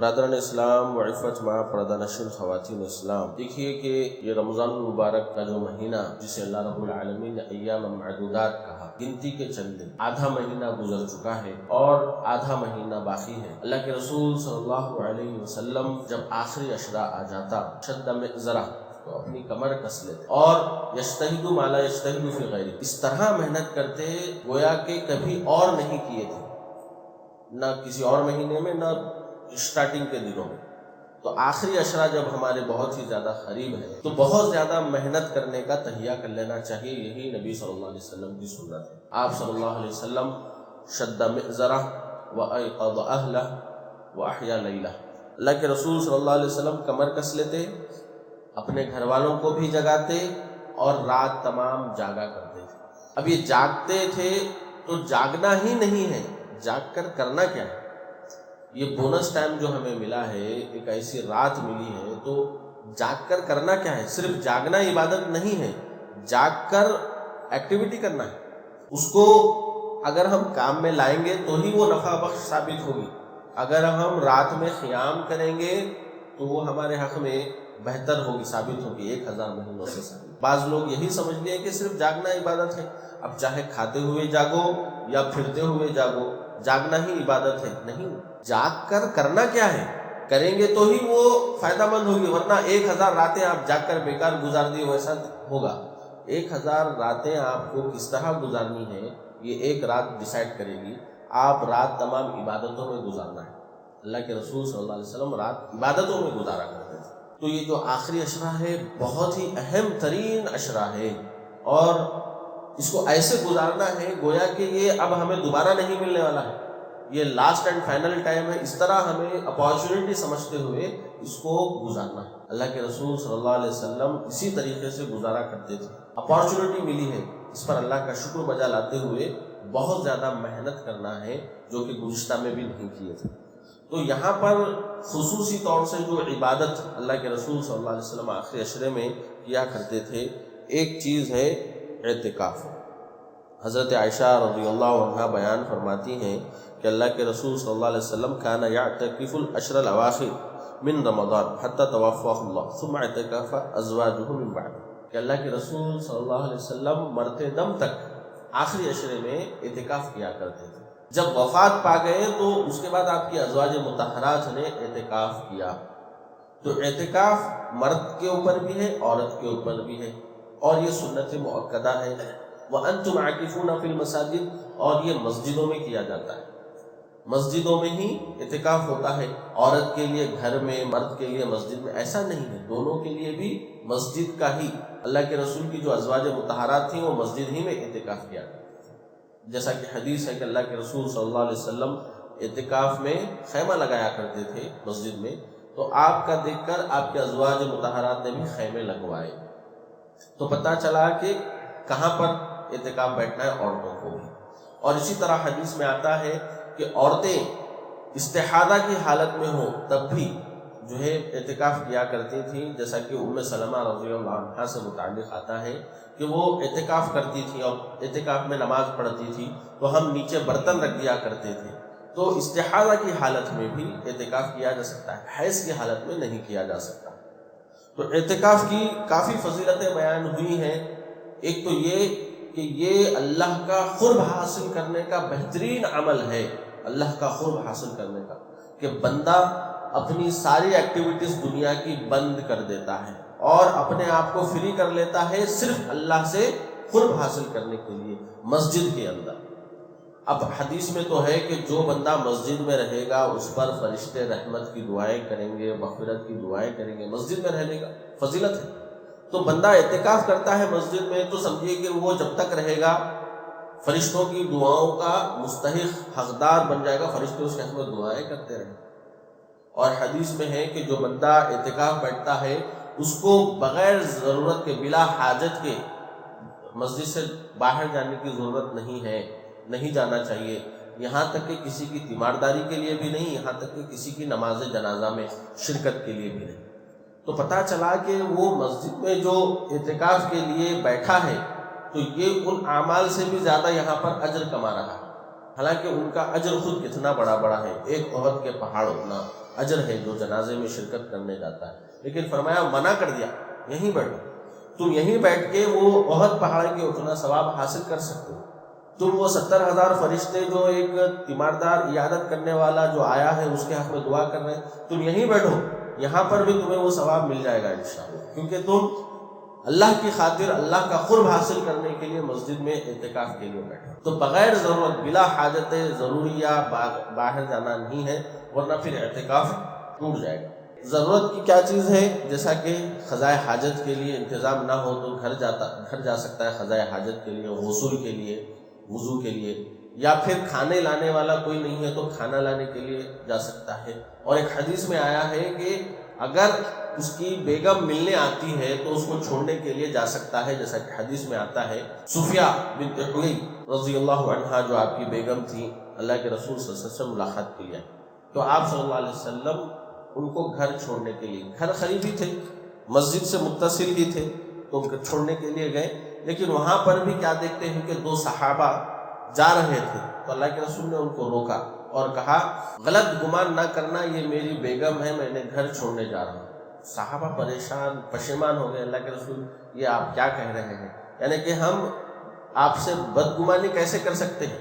برادران اسلام و عفت مع پردہ نشین خواتین اسلام، دیکھیے کہ یہ رمضان المبارک کا جو مہینہ جسے اللہ رب العالمین نے ایام معدودات کہا، گنتی کے چند دن، آدھا مہینہ گزر چکا ہے اور آدھا مہینہ باقی ہے۔ اللہ کے رسول صلی اللہ علیہ وسلم جب آخری عشرہ آ جاتا شد مئزرہ تو اپنی کمر کس لیتے اور یجتہد ما لا یجتہد فی غیرہ، اس طرح محنت کرتے گویا کہ کبھی اور نہیں کیے تھے، نہ کسی اور مہینے میں نہ اسٹارٹنگ کے دنوں میں۔ تو آخری عشرہ جب ہمارے بہت ہی زیادہ قریب ہے تو بہت زیادہ محنت کرنے کا تہیہ کر لینا چاہیے۔ یہی نبی صلی اللہ علیہ وسلم کی سنت ہے۔ آپ صلی اللہ علیہ وسلم شد مئزرہ وایقظ اہلہ واحیا لیلہ، اللہ کے رسول صلی اللہ علیہ وسلم کمر کس لیتے، اپنے گھر والوں کو بھی جگاتے اور رات تمام جاگا کرتے تھے۔ اب یہ جاگتے تھے تو جاگنا ہی نہیں ہے، جاگ کر کرنا کیا ہے؟ یہ بونس ٹائم جو ہمیں ملا ہے، ایک ایسی رات ملی ہے، تو جاگ کر کرنا کیا ہے؟ صرف جاگنا عبادت نہیں ہے، جاگ کر ایکٹیویٹی کرنا ہے۔ اس کو اگر ہم کام میں لائیں گے تو ہی وہ نفع بخش ثابت ہوگی۔ اگر ہم رات میں قیام کریں گے تو وہ ہمارے حق میں بہتر ہوگی، ثابت ہوگی 1000 مہینوں سے ثابت۔ بعض لوگ یہی سمجھ لیں کہ صرف جاگنا عبادت ہے، اب چاہے کھاتے ہوئے جاگو یا پھرتے ہوئے جاگو، جاگنا ہی عبادت ہے۔ نہیں، جاگ کر کرنا کیا ہے؟ کریں گے تو ہی وہ فائدہ مند ہوگی، ورنہ 1000 راتیں آپ جاگ کر بیکار گزار دیے ویسا ہوگا۔ 1000 راتیں آپ کو کس طرح گزارنی ہے یہ ایک رات ڈیسائیڈ کرے گی۔ آپ رات تمام عبادتوں میں گزارنا ہے۔ اللہ کے رسول صلی اللہ علیہ وسلم رات عبادتوں میں گزارا کرتے تھے۔ تو یہ جو آخری عشرہ ہے بہت ہی اہم ترین عشرہ ہے، اور اس کو ایسے گزارنا ہے گویا کہ یہ اب ہمیں دوبارہ نہیں ملنے والا ہے، یہ لاسٹ اینڈ فائنل ٹائم ہے۔ اس طرح ہمیں اپارچونٹی سمجھتے ہوئے اس کو گزارنا ہے۔ اللہ کے رسول صلی اللہ علیہ وسلم اسی طریقے سے گزارا کرتے تھے۔ اپارچونٹی ملی ہے، اس پر اللہ کا شکر بجا لاتے ہوئے بہت زیادہ محنت کرنا ہے، جو کہ گزشتہ میں بھی نہیں کیے تھے۔ تو یہاں پر خصوصی طور سے جو عبادت اللہ کے رسول صلی اللہ علیہ وسلم آخری عشرے میں کیا کرتے تھے، ایک چیز ہے اعتکاف۔ حضرت عائشہ رضی اللہ عنہا بیان فرماتی ہیں کہ اللہ کے رسول صلی اللہ علیہ وسلم کان یعتکف العشر الاواخر من رمضان حتی توفاہ اللہ ثم اعتکف ازواجہ من بعد، کہ اللہ کے رسول صلی اللہ علیہ وسلم مرتے دم تک آخری عشرے میں اعتکاف کیا کرتے تھے۔ جب وفات پا گئے تو اس کے بعد آپ کی ازواج مطہرات نے اعتکاف کیا۔ تو اعتکاف مرد کے اوپر بھی ہے، عورت کے اوپر بھی ہے، اور یہ سنت مؤکدہ ہے۔ وَأَنْتُمْ عَاكِفُونَ فِي الْمَسَاجِدِ، اور یہ مسجدوں میں کیا جاتا ہے، مسجدوں میں ہی اعتکاف ہوتا ہے۔ عورت کے لیے گھر میں، مرد کے لیے مسجد میں ایسا نہیں ہے، دونوں کے لیے بھی مسجد کا ہی۔ اللہ کے رسول کی جو ازواج مطہرات تھیں وہ مسجد ہی میں اعتکاف کیا کرتے تھے، جیسا کہ حدیث ہے کہ اللہ کے رسول صلی اللہ علیہ وسلم اعتکاف میں خیمہ لگایا کرتے تھے مسجد میں، تو آپ کا دیکھ کر آپ کے ازواج مطہرات نے بھی خیمے لگوائے۔ تو پتہ چلا کہ کہاں پر اعتکاف بیٹھنا ہے عورتوں کو بھی۔ اور اسی طرح حدیث میں آتا ہے کہ عورتیں استحاضہ کی حالت میں ہوں تب بھی جو ہے اعتکاف کیا کرتی تھیں، جیسا کہ ام سلمہ رضی اللہ عنہا سے متعلق آتا ہے کہ وہ اعتکاف کرتی تھی اور اعتکاف میں نماز پڑھتی تھی تو ہم نیچے برتن رکھ دیا کرتے تھے۔ تو استحاضہ کی حالت میں بھی اعتکاف کیا جا سکتا ہے، حیض کی حالت میں نہیں کیا جا سکتا۔ تو اعتکاف کی کافی فضیلتیں بیان ہوئی ہیں۔ ایک تو یہ کہ یہ اللہ کا قرب حاصل کرنے کا بہترین عمل ہے، اللہ کا قرب حاصل کرنے کا، کہ بندہ اپنی ساری ایکٹیویٹیز دنیا کی بند کر دیتا ہے اور اپنے آپ کو فری کر لیتا ہے صرف اللہ سے قرب حاصل کرنے کے لیے مسجد کے اندر۔ اب حدیث میں تو ہے کہ جو بندہ مسجد میں رہے گا اس پر فرشتے رحمت کی دعائیں کریں گے، مغفرت کی دعائیں کریں گے، مسجد میں رہنے کا فضیلت ہے۔ تو بندہ اعتکاف کرتا ہے مسجد میں تو سمجھیے کہ وہ جب تک رہے گا فرشتوں کی دعاؤں کا مستحق حقدار بن جائے گا، فرشتے اس کے حق میں دعائیں کرتے رہیں۔ اور حدیث میں ہے کہ جو بندہ اعتکاف بیٹھتا ہے اس کو بغیر ضرورت کے، بلا حاجت کے مسجد سے باہر جانے کی ضرورت نہیں ہے، نہیں جانا چاہیے، یہاں تک کہ کسی کی تیمارداری کے لیے بھی نہیں، یہاں تک کہ کسی کی نماز جنازہ میں شرکت کے لیے بھی نہیں۔ تو پتہ چلا کہ وہ مسجد میں جو اعتکاف کے لیے بیٹھا ہے تو یہ ان اعمال سے بھی زیادہ یہاں پر اجر کما رہا ہے، حالانکہ ان کا اجر خود کتنا بڑا بڑا ہے، ایک احد کے پہاڑ اتنا۔ اجر ہے جو جنازے میں شرکت کرنے جاتا ہے، لیکن فرمایا منع کر دیا یہیں بیٹھو، تم یہیں بیٹھ کے وہ احد پہاڑ کے اتنا ثواب حاصل کر سکتے ہو، تم وہ 70,000 فرشتے جو ایک تیماردار عیادت کرنے والا جو آیا ہے اس کے حق میں دعا کر رہے ہیں، تم یہیں بیٹھو، یہاں پر بھی تمہیں وہ ثواب مل جائے گا انشاءاللہ، کیونکہ تم اللہ کی خاطر اللہ کا قرب حاصل کرنے کے لیے مسجد میں اعتکاف کے لیے بیٹھے، تو بغیر ضرورت بلا حاجت ضروریہ باہر جانا نہیں ہے، ورنہ پھر اعتکاف ٹوٹ جائے گا۔ ضرورت کی کیا چیز ہے؟ جیسا کہ قضائے حاجت کے لیے انتظام نہ ہو تو گھر جا سکتا ہے قضائے حاجت کے لیے، غسل کے لیے، وضو کے لیے، یا پھر کھانے لانے والا کوئی نہیں ہے تو کھانا لانے کے لیے جا سکتا ہے۔ اور ایک حدیث میں آیا ہے کہ اگر اس کی بیگم ملنے آتی ہے تو اس کو چھوڑنے کے لیے جا سکتا ہے، جیسا کہ حدیث میں آتا ہے صفیہ بنت حیی رضی اللہ عنہا جو آپ کی بیگم تھی، اللہ کے رسول صلی اللہ علیہ وسلم ملاقات کے لیے، تو آپ صلی اللہ علیہ وسلم ان کو گھر چھوڑنے کے لیے، گھر قریب ہی تھے، مسجد سے متصل ہی تھے، تو ان کو چھوڑنے کے لیے گئے، لیکن وہاں پر بھی کیا دیکھتے ہیں کہ 2 صحابہ جا رہے تھے، تو اللہ کے رسول نے ان کو روکا اور کہا غلط گمان نہ کرنا، یہ میری بیگم ہے، میں نے گھر چھوڑنے جا رہا ہوں۔ صحابہ پریشان پشیمان ہو گئے، اللہ کے رسول یہ آپ کیا کہہ رہے ہیں، یعنی کہ ہم آپ سے بدگمانی کیسے کر سکتے ہیں؟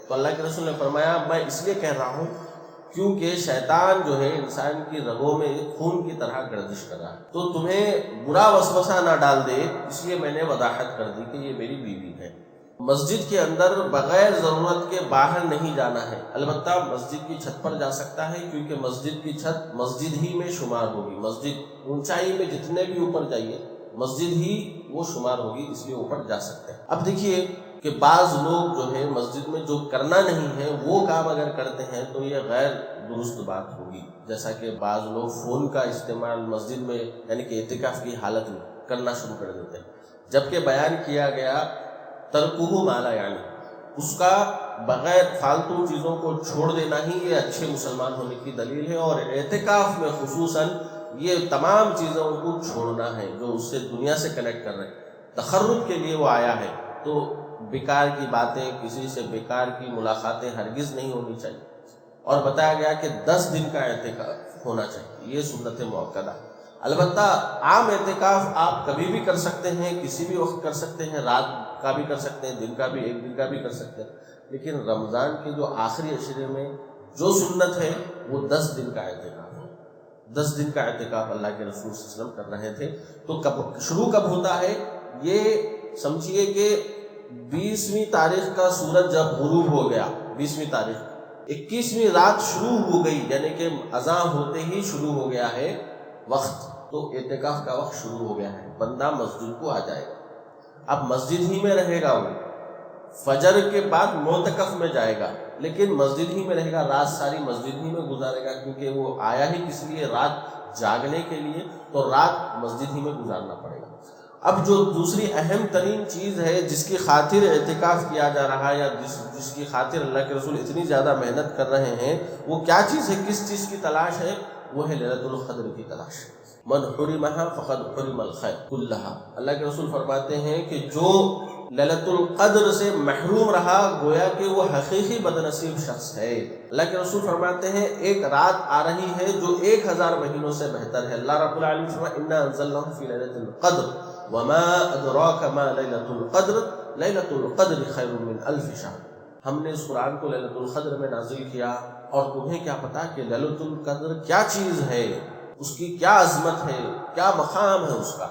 تو اللہ کے رسول نے فرمایا میں اس لیے کہہ رہا ہوں کیونکہ شیطان جو ہے انسان کی رگوں میں خون کی طرح گردش کر رہا ہے، تو تمہیں برا وسوسہ نہ ڈال دے، اس لیے میں نے وضاحت کر دی کہ یہ میری بیوی ہے۔ مسجد کے اندر بغیر ضرورت کے باہر نہیں جانا ہے، البتہ مسجد کی چھت پر جا سکتا ہے، کیونکہ مسجد کی چھت مسجد ہی میں شمار ہوگی، مسجد اونچائی میں جتنے بھی اوپر جائیے مسجد ہی وہ شمار ہوگی، اس لیے اوپر جا سکتے ہیں۔ اب دیکھیے کہ بعض لوگ جو ہے مسجد میں جو کرنا نہیں ہے وہ کام اگر کرتے ہیں تو یہ غیر درست بات ہوگی، جیسا کہ بعض لوگ فون کا استعمال مسجد میں یعنی کہ اعتکاف کی حالت میں کرنا شروع کر دیتے ہیں، جبکہ بیان کیا گیا ترکہ ما لا یعنی، اس کا بغیر فالتو چیزوں کو چھوڑ دینا ہی یہ اچھے مسلمان ہونے کی دلیل ہے، اور اعتکاف میں خصوصاً یہ تمام چیزوں کو چھوڑنا ہے جو اس سے دنیا سے کنیکٹ کر رہے ہیں۔ تقرب کے لیے وہ آیا ہے تو بیکار کی باتیں، کسی سے بیکار کی ملاقاتیں ہرگز نہیں ہونی چاہیے، اور بتایا گیا کہ 10 دن کا اعتکاف ہونا چاہیے، یہ سنت موقدہ۔ البتہ عام اعتکاف آپ کبھی بھی کر سکتے ہیں، کسی بھی وقت کر سکتے ہیں، رات کا بھی کر سکتے ہیں، دن کا بھی، ایک دن کا بھی کر سکتے ہیں، لیکن رمضان کے جو آخری عشرے میں جو سنت ہے وہ 10 دن کا اعتکاف ہے۔ 10 دن کا اعتکاف اللہ کے رسول صلی اللہ علیہ وسلم کر رہے تھے۔ تو کب شروع کب ہوتا ہے؟ یہ سمجھیے کہ 20ویں تاریخ کا سورج جب غروب ہو گیا، 20ویں تاریخ 21ویں رات شروع ہو گئی، یعنی کہ اذان ہوتے ہی شروع ہو گیا ہے وقت، تو اعتکاف کا وقت شروع ہو گیا ہے، بندہ مسجد کو آ جائے گا، اب مسجد ہی میں رہے گا، وہ فجر کے بعد معتکف میں جائے گا، لیکن مسجد ہی میں رہے گا، رات ساری مسجد ہی میں گزارے گا، کیونکہ وہ آیا ہی کس لیے؟ رات جاگنے کے لیے، تو رات مسجد ہی میں گزارنا پڑے گا۔ اب جو دوسری اہم ترین چیز ہے جس کی خاطر اعتکاف کیا جا رہا ہے، یا جس کی خاطر اللہ کے رسول اتنی زیادہ محنت کر رہے ہیں، وہ کیا چیز ہے، کس چیز کی تلاش ہے؟ وہ ہے لیلۃ القدر کی تلاش۔ من حرمها فقد حرم الخیر کلھا، اللہ کے رسول فرماتے ہیں کہ جو لیلۃ القدر سے محروم رہا گویا کہ وہ حقیقی بدنصیب شخص ہے۔ اللہ کے رسول فرماتے ہیں ایک رات آ رہی ہے جو 1000 مہینوں سے بہتر ہے۔ اللہ رب العالمین فرماتے ہیں انا انزلناہ فی لیلۃ القدر وما ادراک ما لیلۃ القدر لیلۃ القدر خیر من 1000 شہر۔ ہم نے اس قرآن کو لیلۃ القدر میں نازل کیا، اور تمہیں کیا پتا کہ لیلۃ القدر کیا چیز ہے، اس کی کیا عظمت ہے، کیا مقام ہے اس کا،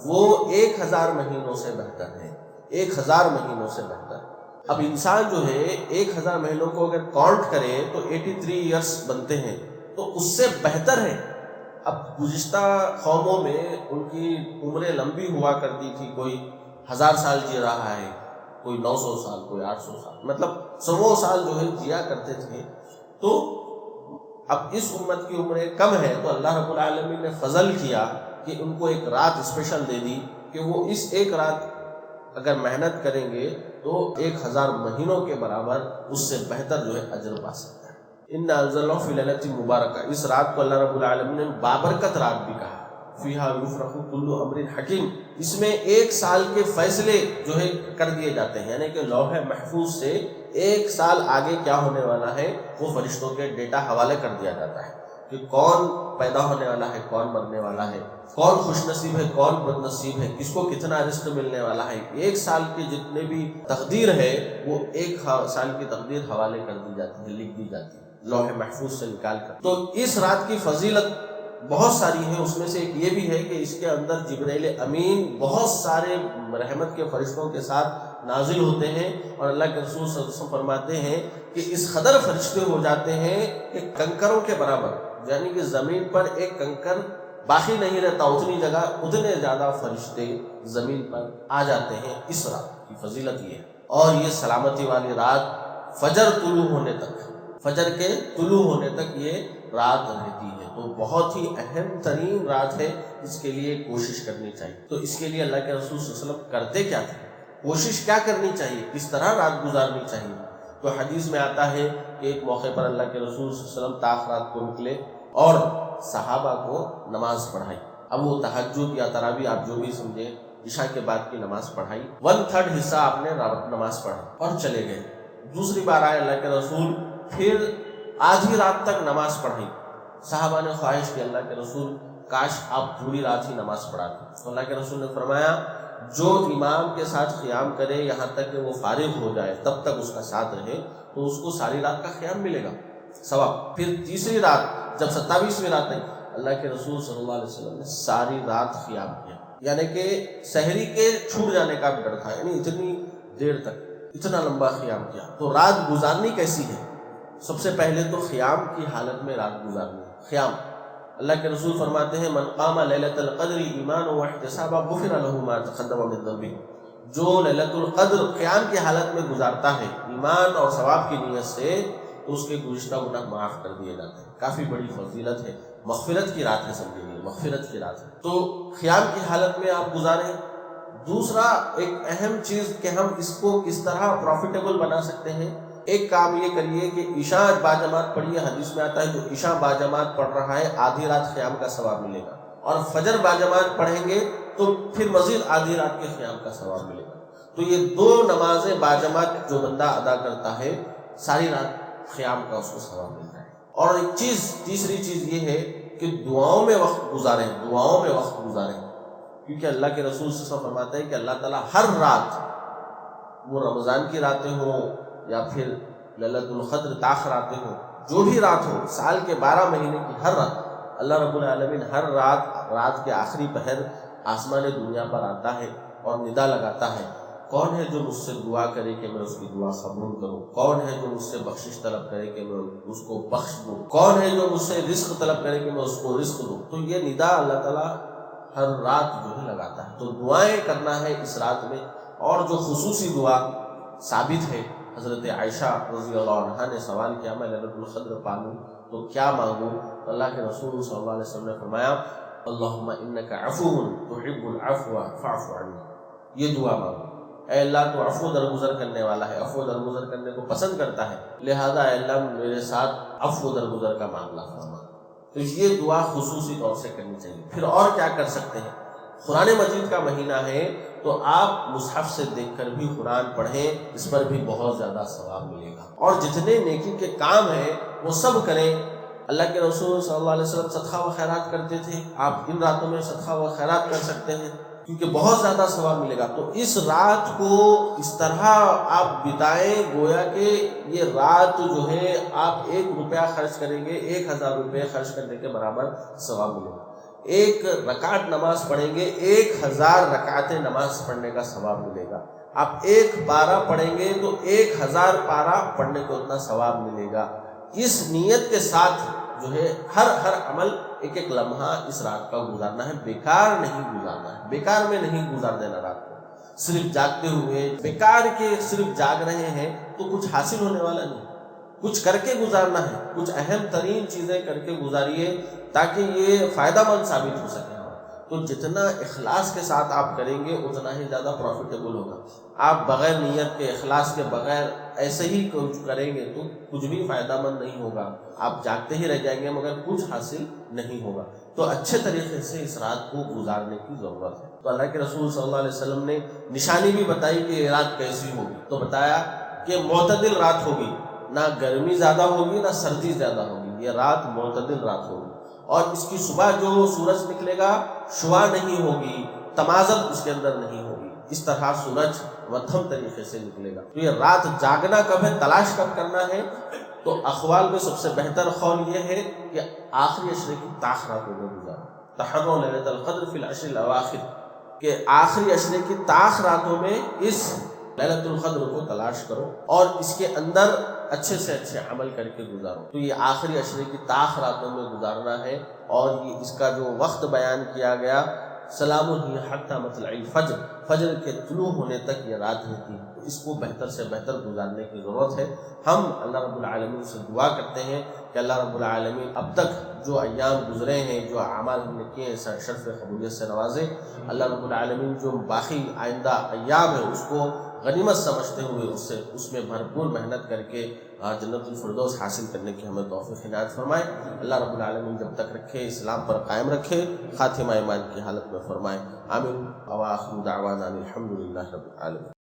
وہ 1000 مہینوں سے بہتر ہے، 1000 مہینوں سے بہتر۔ اب انسان جو ہے 1000 مہینوں کو اگر کاؤنٹ کرے تو 83 ایئرس بنتے ہیں، تو اس سے بہتر ہے۔ اب گزشتہ قوموں میں ان کی عمریں لمبی ہوا کرتی تھی، کوئی 1000 سال جی رہا ہے، کوئی 900 سال، کوئی 800 سال، مطلب 100 سال جو ہے جیا کرتے تھے۔ تو اب اس امت کی عمریں کم ہے، تو اللہ رب العالمین نے فضل کیا کہ ان کو ایک رات اسپیشل دے دی کہ وہ اس ایک رات اگر محنت کریں گے تو 1000 مہینوں کے برابر اس سے بہتر جو ہے اجر پا سکتا ہے۔ انا انزلناہ فی لیلۃ مبارکہ، اس رات کو اللہ رب العالمین نے بابرکت رات بھی کہا۔ فیہا یفرق کل امر حکیم، اس میں 1 سال کے فیصلے جو ہے کر دیے جاتے ہیں، یعنی کہ لوح محفوظ سے 1 سال آگے کیا ہونے والا ہے وہ فرشتوں کے ڈیٹا حوالے کر دیا جاتا ہے۔ کہ کون پیدا ہونے والا ہے، کون مرنے والا ہے، کون خوش نصیب ہے، کون بد نصیب ہے، کس کو کتنا رزق ملنے والا ہے. ایک سال کی جتنے بھی تقدیر ہے وہ ایک سال کی تقدیر حوالے کر دی جاتی ہے، لکھ دی جاتی ہے لوح محفوظ سے نکال کر. تو اس رات کی فضیلت بہت ساری ہے، اس میں سے ایک یہ بھی ہے کہ اس کے اندر جبرائیل امین بہت سارے رحمت کے فرشتوں کے ساتھ نازل ہوتے ہیں، اور اللہ کے رسول صلی اللہ علیہ وسلم فرماتے ہیں کہ اس قدر فرشتے ہو جاتے ہیں کہ کنکروں کے برابر، یعنی کہ زمین پر ایک کنکر باقی نہیں رہتا، اتنی جگہ اتنے زیادہ فرشتے زمین پر آ جاتے ہیں. اس رات کی فضیلت یہ ہے. اور یہ سلامتی والی رات فجر طلوع ہونے تک، فجر کے طلوع ہونے تک یہ رات رہتی ہے. تو بہت ہی اہم ترین رات ہے، اس کے لیے کوشش کرنی چاہیے. تو اس کے لیے اللہ کے رسول صلی اللہ علیہ وسلم کرتے کیا تھے، کوشش کیا کرنی چاہیے، کس طرح رات گزارنی چاہیے. تو حدیث میں آتا ہے کہ ایک موقع پر اللہ کے رسول صلی اللہ علیہ وسلم تاخرات کو نکلے اور صحابہ کو نماز پڑھائی. اب وہ تہجد یا تراویح آپ جو بھی سمجھیں، عشاء کے بعد کی نماز پڑھائی. 1/3 حصہ آپ نے نماز پڑھا اور چلے گئے. دوسری بار آئے اللہ کے رسول، پھر آدھی رات تک نماز پڑھائی. صحابہ نے خواہش کی اللہ کے رسول کاش آپ پوری رات ہی نماز پڑھاتے. تو اللہ کے رسول نے فرمایا جو امام کے ساتھ قیام کرے یہاں تک کہ وہ فارغ ہو جائے تب تک اس کا ساتھ رہے تو اس کو ساری رات کا قیام ملے گا ثواب. پھر تیسری رات جب 27ویں رات ہے اللہ کے رسول صلی اللہ علیہ وسلم نے ساری رات قیام کیا، یعنی کہ سحری کے چھوٹ جانے کا بھی ڈر تھا، یعنی اتنی دیر تک اتنا لمبا قیام کیا. تو رات گزارنی کیسی ہے؟ سب سے پہلے تو قیام کی حالت میں رات گزارنی. قیام اللہ کے رسول فرماتے ہیں من قام لیلۃ القدر ایمانا واحتسابا غفر له ما تقدم من ذنبه. جو لیلۃ القدر قیام کی حالت میں گزارتا ہے ایمان اور ثواب کی نیت سے تو اس کے گزشتہ گناہ معاف کر دیے جاتے ہیں. کافی بڑی فضیلت ہے، مغفرت کی رات ہے، سمجھیے مغفرت کی رات ہے. تو قیام کی حالت میں آپ گزاریں. دوسرا ایک اہم چیز کہ ہم اس کو کس طرح پروفیٹیبل بنا سکتے ہیں. ایک کام یہ کریے کہ عشاء باجماعت پڑھیے. حدیث میں آتا ہے جو عشاء باجماعت پڑھ رہا ہے آدھی رات قیام کا ثواب ملے گا، اور فجر باجماعت پڑھیں گے تو پھر مزید آدھی رات کے قیام کا ثواب ملے گا. تو یہ دو نمازیں باجماعت جو بندہ ادا کرتا ہے ساری رات قیام کا اس کو ثواب ملتا ہے. اور ایک چیز تیسری چیز یہ ہے کہ دعاؤں میں وقت گزاریں، دعاؤں میں وقت گزاریں، کیونکہ اللہ کے رسول صلی اللہ علیہ وسلم فرماتے ہیں کہ اللہ تعالیٰ ہر رات، وہ رمضان کی راتیں ہوں یا پھر لیلۃ القدر تاخراتیں ہوں، جو بھی رات ہو، سال کے 12 مہینے کی ہر رات، اللہ رب العالمین ہر رات کے آخری پہر آسمان دنیا پر آتا ہے اور ندا لگاتا ہے کون ہے جو مجھ سے دعا کرے کہ میں اس کی دعا قبول کروں، کون ہے جو مجھ سے بخشش طلب کرے کہ میں اس کو بخش دوں، کون ہے جو مجھ سے رزق طلب کرے کہ میں اس کو رزق دوں. تو یہ ندا اللہ تعالیٰ ہر رات جو ہے لگاتا ہے. تو دعائیں کرنا ہے اس رات میں. اور جو خصوصی دعا ثابت ہے، حضرت عائشہ رضی اللہ عنہا نے سوال کیا میں لیلۃ القدر پالوں تو کیا مانگوں؟ اللہ کے رسول صلی اللہ علیہ وسلم نے فرمایا اللہم انک عفو تحب العفو فاعف عنی. یہ دعا مانگو، اے اللہ تو عفو درگزر کرنے والا ہے، عفو درگزر کرنے کو پسند کرتا ہے، لہذا اے اللہ میرے ساتھ عفو درگزر کا معاملہ فرما. تو یہ دعا خصوصی طور سے کرنی چاہیے. پھر اور کیا کر سکتے ہیں؟ قرآن مجید کا مہینہ ہے تو آپ مصحف سے دیکھ کر بھی قرآن پڑھیں، اس پر بھی بہت زیادہ ثواب ملے گا. اور جتنے نیکی کے کام ہیں وہ سب کریں. اللہ کے رسول صلی اللہ علیہ وسلم صدقہ و خیرات کرتے تھے، آپ ان راتوں میں صدقہ و خیرات کر سکتے ہیں کیونکہ بہت زیادہ ثواب ملے گا. تو اس رات کو اس طرح آپ بتائیں گویا کہ یہ رات جو ہے آپ 1 روپیہ خرچ کریں گے 1000 روپے خرچ کرنے کے برابر ثواب ملے گا. 1 رکعت نماز پڑھیں گے 1000 رکعتیں نماز پڑھنے کا ثواب ملے گا. آپ 1 پارہ پڑھیں گے تو 1000 پارہ پڑھنے کو اتنا ثواب ملے گا. اس نیت کے ساتھ جو ہے ہر عمل ایک لمحہ اس رات کا گزارنا ہے، بیکار نہیں گزارنا ہے. بیکار میں نہیں گزار دینا رات کو صرف جاگتے ہوئے. بیکار کے صرف جاگ رہے ہیں تو کچھ حاصل ہونے والا نہیں. کچھ کر کے گزارنا ہے، کچھ اہم ترین چیزیں کر کے گزاریے تاکہ یہ فائدہ مند ثابت ہو سکے. تو جتنا اخلاص کے ساتھ آپ کریں گے اتنا ہی زیادہ پروفیٹیبل ہوگا. آپ بغیر نیت کے، اخلاص کے بغیر ایسے ہی کچھ کریں گے تو کچھ بھی فائدہ مند نہیں ہوگا. آپ جاگتے ہی رہ جائیں گے مگر کچھ حاصل نہیں ہوگا. تو اچھے طریقے سے اس رات کو گزارنے کی ضرورت ہے. تو اللہ کے رسول صلی اللہ علیہ وسلم نے نشانی بھی بتائی کہ یہ رات کیسی ہوگی. تو بتایا کہ معتدل رات ہوگی، نہ گرمی زیادہ ہوگی نہ سردی زیادہ ہوگی، یہ رات معتدل رات ہوگی، اور اس کی صبح جو سورج نکلے گا شعاع نہیں ہوگی، تمازت اس کے اندر نہیں ہوگی، اس طرح سورج مدھم طریقے سے نکلے گا۔ تو یہ رات جاگنا کب ہے، تلاش کب کرنا ہے؟ تو اقوال میں سب سے بہتر قول یہ ہے کہ آخری عشرے کی تاخراتوں میں گزارو، تحروا لیلۃ القدر فی العشر الاواخر، کہ آخری عشرے کی تاخراتوں میں اس لیلۃ القدر کو تلاش کرو اور اس کے اندر اچھے سے اچھے عمل کر کے گزارو۔ تو یہ آخری عشرے کی تاخراتوں میں گزارنا ہے، اور یہ اس کا جو وقت بیان کیا گیا، سلام ہی حتی مطلع الفجر، فجر کے طلوع ہونے تک یہ رات رہتی ہے، تو اس کو بہتر سے بہتر گزارنے کی ضرورت ہے۔ ہم اللہ رب العالمین سے دعا کرتے ہیں کہ اللہ رب العالمین اب تک جو ایام گزرے ہیں، جو اعمال ہم نے کیے ہیں، شرف قبولیت سے نوازے۔ اللہ رب العالمین جو باقی آئندہ ایام ہے اس کو غنیمت سمجھتے ہوئے اس میں بھرپور محنت کر کے جنت الفردوس حاصل کرنے کی ہمیں توفیق عنایت فرمائے۔ اللہ رب العالمین جب تک رکھے اسلام پر قائم رکھے، خاتمہ ایمان کی حالت میں فرمائے۔ آمین۔ وآخر دعوانا الحمد للہ رب العالمین۔